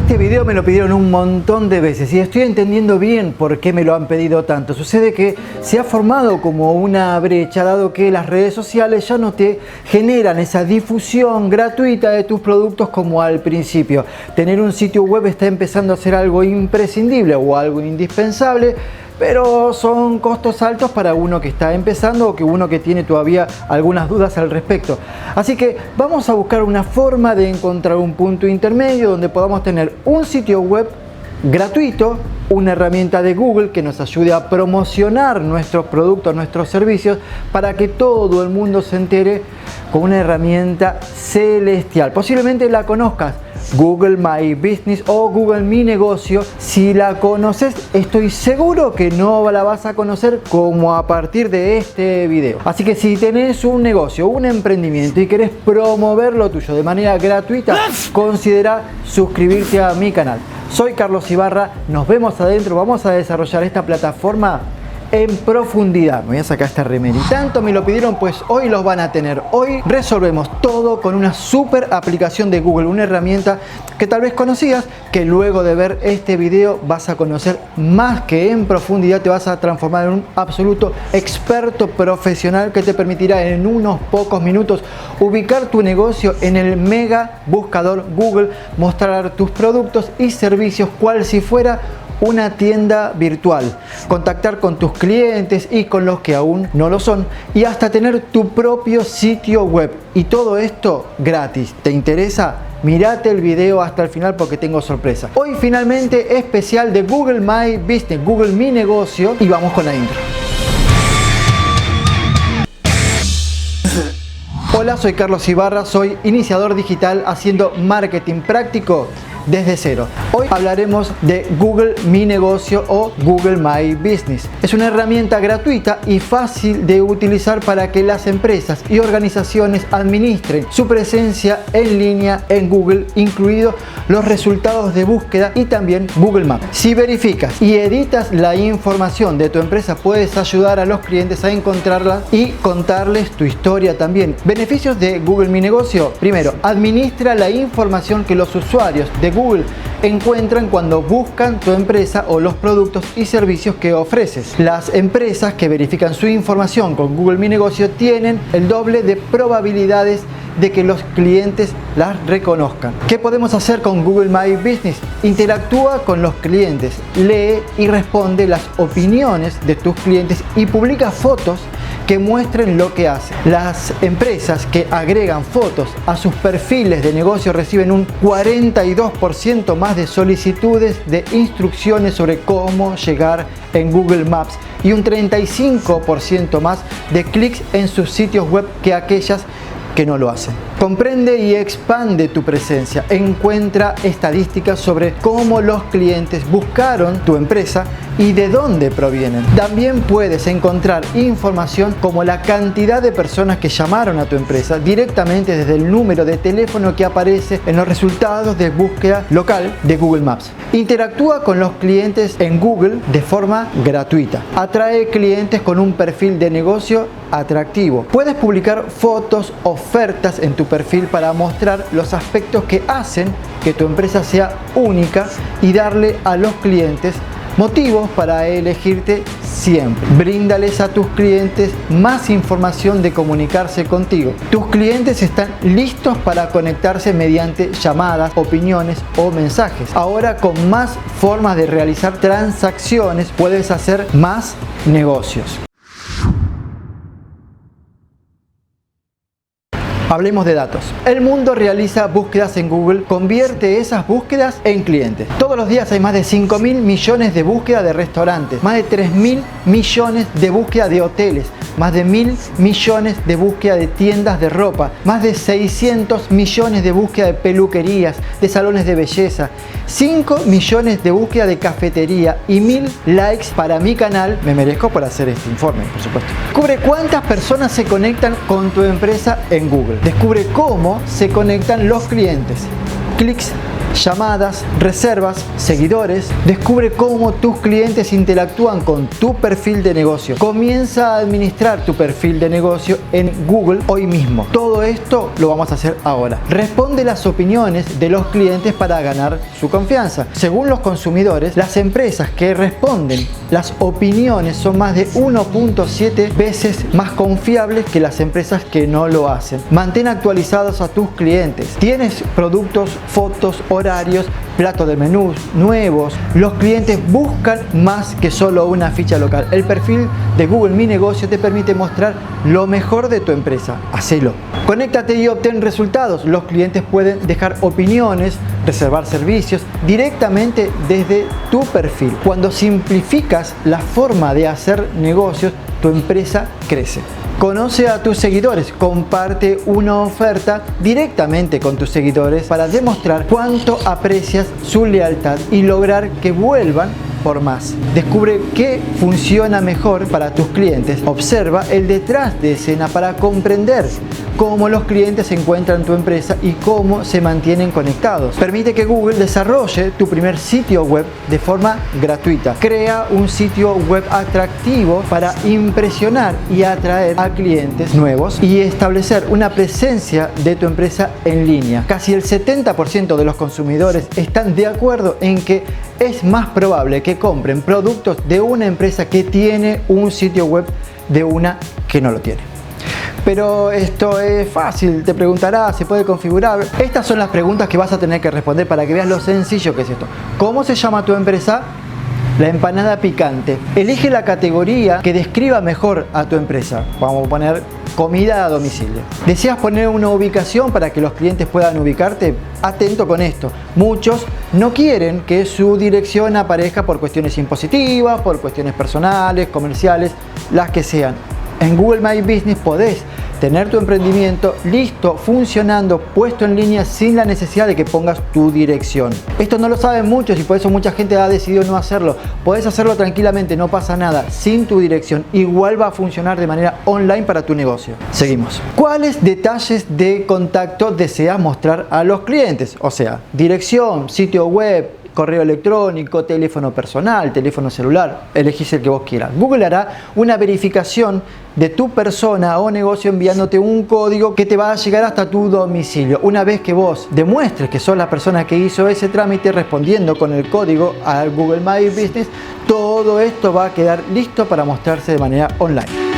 Este video me lo pidieron un montón de veces y estoy entendiendo bien por qué me lo han pedido tanto. Sucede que se ha formado como una brecha, dado que las redes sociales ya no te generan esa difusión gratuita de tus productos como al principio. Tener un sitio web está empezando a ser algo imprescindible o algo indispensable, pero son costos altos para uno que está empezando o que uno que tiene todavía algunas dudas al respecto. Así que vamos a buscar una forma de encontrar un punto intermedio donde podamos tener un sitio web gratuito, una herramienta de Google que nos ayude a promocionar nuestros productos, nuestros servicios, para que todo el mundo se entere con una herramienta celestial. Posiblemente la conozcas, Google My Business o Google Mi Negocio. Si la conoces, estoy seguro que no la vas a conocer como a partir de este video. Así que si tenés un negocio, un emprendimiento y querés promover lo tuyo de manera gratuita, considera suscribirte a mi canal. Soy Carlos Ibarra, nos vemos adentro, vamos a desarrollar esta plataforma en profundidad. Me voy a sacar esta remera y tanto me lo pidieron, pues hoy los van a tener. Hoy resolvemos todo con una super aplicación de Google, una herramienta que tal vez conocías, que luego de ver este video vas a conocer más que en profundidad. Te vas a transformar en un absoluto experto profesional que te permitirá en unos pocos minutos ubicar tu negocio en el mega buscador Google, mostrar tus productos y servicios cual si fuera una tienda virtual, contactar con tus clientes y con los que aún no lo son, y hasta tener tu propio sitio web, y todo esto gratis. ¿Te interesa? Mírate el video hasta el final porque tengo sorpresa. Hoy finalmente especial de Google My Business, Google Mi Negocio, y vamos con la intro. Hola, soy Carlos Ibarra, soy iniciador digital haciendo marketing práctico desde cero. Hoy hablaremos de Google Mi Negocio o Google My Business. Es una herramienta gratuita y fácil de utilizar para que las empresas y organizaciones administren su presencia en línea en Google, incluidos los resultados de búsqueda y también Google Maps. Si verificas y editas la información de tu empresa, puedes ayudar a los clientes a encontrarla y contarles tu historia también. Beneficios de Google Mi Negocio. Primero, administra la información que los usuarios de Google encuentran cuando buscan tu empresa o los productos y servicios que ofreces. Las empresas que verifican su información con Google Mi Negocio tienen el doble de probabilidades de que los clientes las reconozcan. ¿Qué podemos hacer con Google My Business? Interactúa con los clientes, lee y responde las opiniones de tus clientes y publica fotos que muestren lo que hacen. Las empresas que agregan fotos a sus perfiles de negocio reciben un 42% más de solicitudes de instrucciones sobre cómo llegar en Google Maps y un 35% más de clics en sus sitios web que aquellas que no lo hacen. Comprende y expande tu presencia. Encuentra estadísticas sobre cómo los clientes buscaron tu empresa y de dónde provienen. También puedes encontrar información como la cantidad de personas que llamaron a tu empresa directamente desde el número de teléfono que aparece en los resultados de búsqueda local de Google Maps. Interactúa con los clientes en Google de forma gratuita. Atrae clientes con un perfil de negocio atractivo. Puedes publicar fotos, ofertas en tu perfil para mostrar los aspectos que hacen que tu empresa sea única y darle a los clientes motivos para elegirte siempre. Bríndales a tus clientes más información de comunicarse contigo. Tus clientes están listos para conectarse mediante llamadas, opiniones o mensajes. Ahora, con más formas de realizar transacciones, puedes hacer más negocios. Hablemos de datos. El mundo realiza búsquedas en Google, convierte esas búsquedas en clientes. Todos los días hay más de 5.000 millones de búsquedas de restaurantes, más de 3.000 millones de búsquedas de hoteles, más de 1.000 millones de búsquedas de tiendas de ropa, más de 600 millones de búsquedas de peluquerías, de salones de belleza, 5 millones de búsquedas de cafetería y 1.000 likes para mi canal. Me merezco por hacer este informe, por supuesto. Descubre cuántas personas se conectan con tu empresa en Google. Descubre cómo se conectan los clientes. Clics llamadas, reservas, seguidores. Descubre cómo tus clientes interactúan con tu perfil de negocio. Comienza a administrar tu perfil de negocio en Google hoy mismo. Todo esto lo vamos a hacer ahora. Responde las opiniones de los clientes para ganar su confianza. Según los consumidores, las empresas que responden las opiniones son más de 1.7 veces más confiables que las empresas que no lo hacen. Mantén actualizados a tus clientes. Tienes productos, fotos, horarios, platos de menús nuevos. Los clientes buscan más que solo una ficha local. El perfil de Google Mi Negocio te permite mostrar lo mejor de tu empresa. Hacelo. Conéctate y obtén resultados. Los clientes pueden dejar opiniones, reservar servicios directamente desde tu perfil. Cuando simplificas la forma de hacer negocios, tu empresa crece. Conoce a tus seguidores, comparte una oferta directamente con tus seguidores para demostrar cuánto aprecias su lealtad y lograr que vuelvan por más. Descubre qué funciona mejor para tus clientes. Observa el detrás de escena para comprender cómo los clientes encuentran tu empresa y cómo se mantienen conectados. Permite que Google desarrolle tu primer sitio web de forma gratuita. Crea un sitio web atractivo para impresionar y atraer a clientes nuevos y establecer una presencia de tu empresa en línea. Casi el 70% de los consumidores están de acuerdo en que es más probable que compren productos de una empresa que tiene un sitio web de una que no lo tiene. Pero esto es fácil, te preguntarás, ¿se puede configurar? Estas son las preguntas que vas a tener que responder para que veas lo sencillo que es esto. ¿Cómo se llama tu empresa? La empanada picante. Elige la categoría que describa mejor a tu empresa. Vamos a poner comida a domicilio. ¿Deseas poner una ubicación para que los clientes puedan ubicarte? Atento con esto. Muchos no quieren que su dirección aparezca por cuestiones impositivas, por cuestiones personales, comerciales, las que sean. En Google My Business podés tener tu emprendimiento listo, funcionando, puesto en línea sin la necesidad de que pongas tu dirección. Esto no lo saben muchos y por eso mucha gente ha decidido no hacerlo. Podés hacerlo tranquilamente, no pasa nada, sin tu dirección. Igual va a funcionar de manera online para tu negocio. Seguimos. ¿Cuáles detalles de contacto deseas mostrar a los clientes? O sea, dirección, sitio web, correo electrónico, teléfono personal, teléfono celular, elegís el que vos quieras. Google hará una verificación de tu persona o negocio enviándote un código que te va a llegar hasta tu domicilio. Una vez que vos demuestres que sos la persona que hizo ese trámite respondiendo con el código a Google My Business, todo esto va a quedar listo para mostrarse de manera online.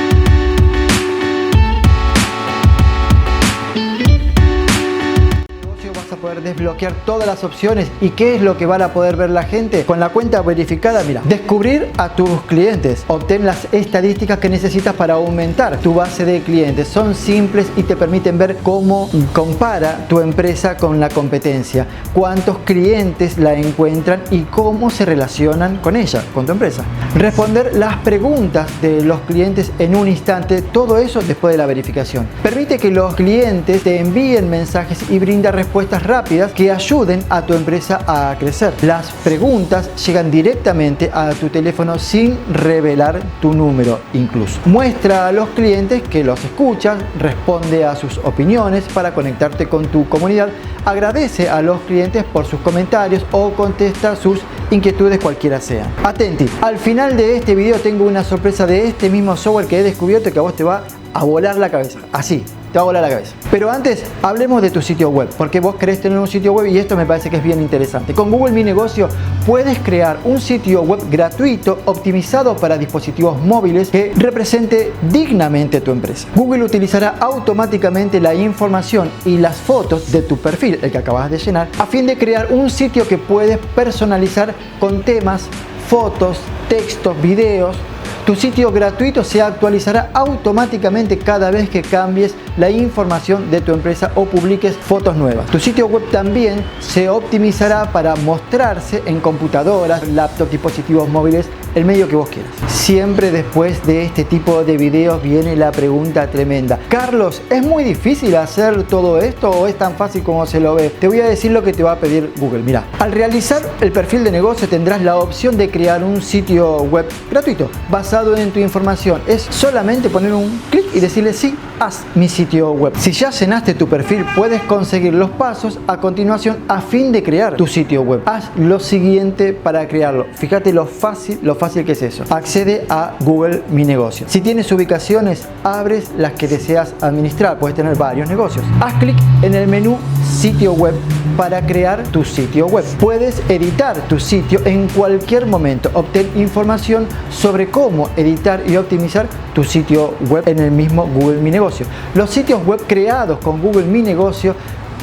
Poder desbloquear todas las opciones. ¿Y qué es lo que van a poder ver la gente? Con la cuenta verificada, mira, descubrir a tus clientes, obtén las estadísticas que necesitas para aumentar tu base de clientes. Son simples y te permiten ver cómo compara tu empresa con la competencia, cuántos clientes la encuentran y cómo se relacionan con ella, con tu empresa. Responder las preguntas de los clientes en un instante, todo eso después de la verificación. Permite que los clientes te envíen mensajes y brinda respuestas rápidas que ayuden a tu empresa a crecer. Las preguntas llegan directamente a tu teléfono sin revelar tu número incluso. Muestra a los clientes que los escuchas, responde a sus opiniones para conectarte con tu comunidad, agradece a los clientes por sus comentarios o contesta sus inquietudes cualquiera sean. Atenti, al final de este video tengo una sorpresa de este mismo software que he descubierto que a vos te va a volar la cabeza. Así. Te va a volar la cabeza. Pero antes, hablemos de tu sitio web, porque vos querés tener un sitio web y esto me parece que es bien interesante. Con Google Mi Negocio puedes crear un sitio web gratuito optimizado para dispositivos móviles que represente dignamente tu empresa. Google utilizará automáticamente la información y las fotos de tu perfil, el que acabas de llenar, a fin de crear un sitio que puedes personalizar con temas, fotos, textos, videos. Tu sitio gratuito se actualizará automáticamente cada vez que cambies la información de tu empresa o publiques fotos nuevas. Tu sitio web también se optimizará para mostrarse en computadoras, laptops, dispositivos móviles, el medio que vos quieras. Siempre después de este tipo de videos viene la pregunta tremenda. Carlos, ¿es muy difícil hacer todo esto o es tan fácil como se lo ve? Te voy a decir lo que te va a pedir Google. Mira, al realizar el perfil de negocio tendrás la opción de crear un sitio web gratuito basado en tu información. Es solamente poner un clic y decirle sí haz mi sitio web. Si ya llenaste tu perfil, puedes conseguir los pasos a continuación a fin de crear tu sitio web. Haz lo siguiente para crearlo. Fíjate lo fácil que es eso. Accede a Google Mi Negocio. Si tienes ubicaciones, abres las que deseas administrar. Puedes tener varios negocios. Haz clic en el menú Sitio Web para crear tu sitio web. Puedes editar tu sitio en cualquier momento. Obtén información sobre cómo editar y optimizar tu sitio web en el mismo Google Mi Negocio. Los sitios web creados con Google Mi Negocio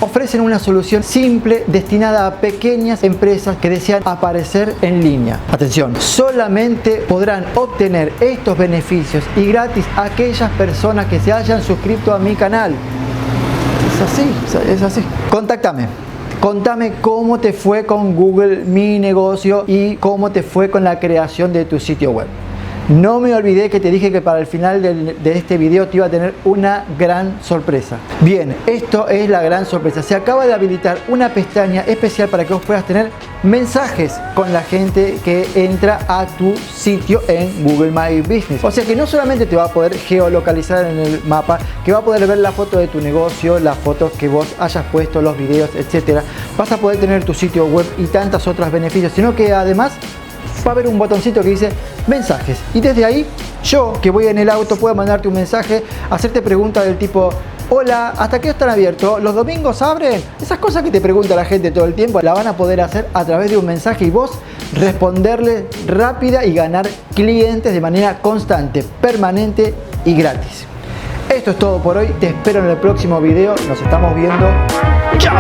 ofrecen una solución simple destinada a pequeñas empresas que desean aparecer en línea. Atención, solamente podrán obtener estos beneficios y gratis aquellas personas que se hayan suscrito a mi canal. Es así. Contáctame. Contame cómo te fue con Google Mi Negocio y cómo te fue con la creación de tu sitio web. No me olvidé que te dije que para el final de este video te iba a tener una gran sorpresa. Bien, esto es la gran sorpresa. Se acaba de habilitar una pestaña especial para que vos puedas tener mensajes con la gente que entra a tu sitio en Google My Business. O sea que no solamente te va a poder geolocalizar en el mapa, que va a poder ver la foto de tu negocio, las fotos que vos hayas puesto, los videos, etcétera. Vas a poder tener tu sitio web y tantos otros beneficios, sino que además va a haber un botoncito que dice mensajes y desde ahí yo que voy en el auto puedo mandarte un mensaje, hacerte preguntas del tipo: hola, ¿hasta qué están abiertos? ¿Los domingos abren? Esas cosas que te pregunta la gente todo el tiempo la van a poder hacer a través de un mensaje y vos responderle rápida y ganar clientes de manera constante, permanente y gratis. Esto es todo por hoy, te espero en el próximo video, nos estamos viendo. ¡Chao!